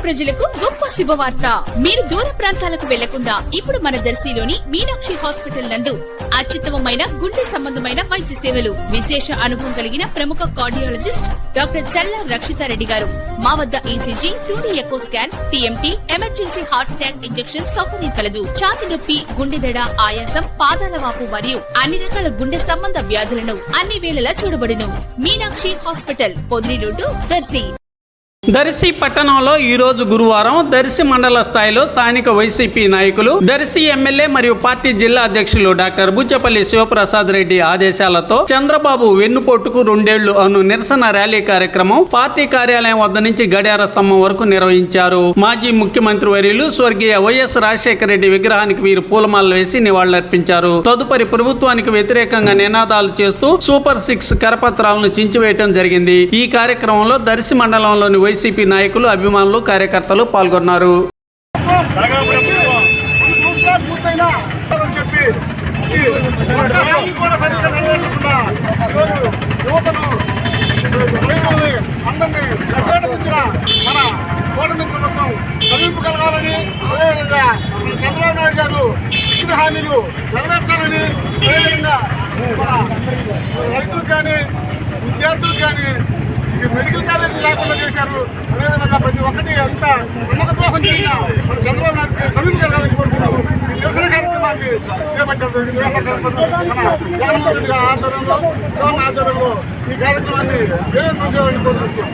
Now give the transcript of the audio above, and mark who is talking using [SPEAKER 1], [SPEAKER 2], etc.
[SPEAKER 1] ప్రజలకు గొప్ప శుభవార్త. మీరు దూర ప్రాంతాలకు వెళ్లకుండా ఇప్పుడు మన దర్శిలోని మీనాక్షి హాస్పిటల్ నందు అత్యుత్తమమైన గుండె సంబంధమైన వైద్య సేవలు, విశేష అనుభవం కలిగిన ప్రముఖ కార్డియాలజిస్ట్ డాక్టర్ చల్లా రక్షితారెడ్డి గారు. మా వద్ద ECG, 2D echo scan, TMT, emergency heart attack injection సౌకర్యం కలదు. ఛాతి నొప్పి, గుండెదడ, ఆయాసం, పాదాల వాపు మరియు అన్ని రకాల గుండె సంబంధ వ్యాధులను అన్ని వేళలా చూడబడును. మీనాక్షి హాస్పిటల్, పొదిలిలోడు, దర్శి.
[SPEAKER 2] దర్శి పట్టణంలో ఈ రోజు గురువారం దర్శి మండల స్థాయిలో స్థానిక వైసీపీ నాయకులు, దర్శి ఎమ్మెల్యే మరియు పార్టీ జిల్లా అధ్యక్షులు డాక్టర్ బుచ్చపల్లి శివప్రసాద్ రెడ్డి ఆదేశాలతో చంద్రబాబు వెన్నుపోటుకు 2 ఏళ్లు అను నిరసన ర్యాలీ కార్యక్రమం పార్టీ కార్యాలయం వద్ద నుంచి గడియార స్తంభం వరకు నిర్వహించారు. మాజీ ముఖ్యమంత్రి వర్యులు స్వర్గీయ వైఎస్ రాజశేఖర రెడ్డి విగ్రహానికి వీరు పూలమాలలు వేసి నివాళులర్పించారు. తదుపరి ప్రభుత్వానికి వ్యతిరేకంగా నినాదాలు చేస్తూ సూపర్ 6 కరపత్రాలను చించివేయడం జరిగింది. ఈ కార్యక్రమంలో దర్శి మండలంలోని వైసీపీ నాయకులు, అభిమానులు, కార్యకర్తలు పాల్గొన్నారు.
[SPEAKER 3] కలగాలని, అదేవిధంగా చంద్రబాబు నాయుడు గారు ఇచ్చిన హామీలు నెరవేర్చాలని, అదేవిధంగా మన రైతులకు కానీ విద్యార్థులకు కానీ మెడికల్ కాలేజీ లేకుండా చేశారు. అదేవిధంగా ప్రతి ఒక్కటి అంత నమ్మక ద్రోహం చేసిన మన చంద్రబాబు నాయుడు కనుక కలగాలని కోరుకుంటూ ఈ నిరసన కార్యక్రమాన్ని చేపట్టారు. మన జగన్మోహన్ రెడ్డి గారి ఆధ్వర్యంలో, చవన్ ఆధ్వర్యంలో ఈ కార్యక్రమాన్ని విజయవంతం చేయాలని కోరుకుంటున్నాం.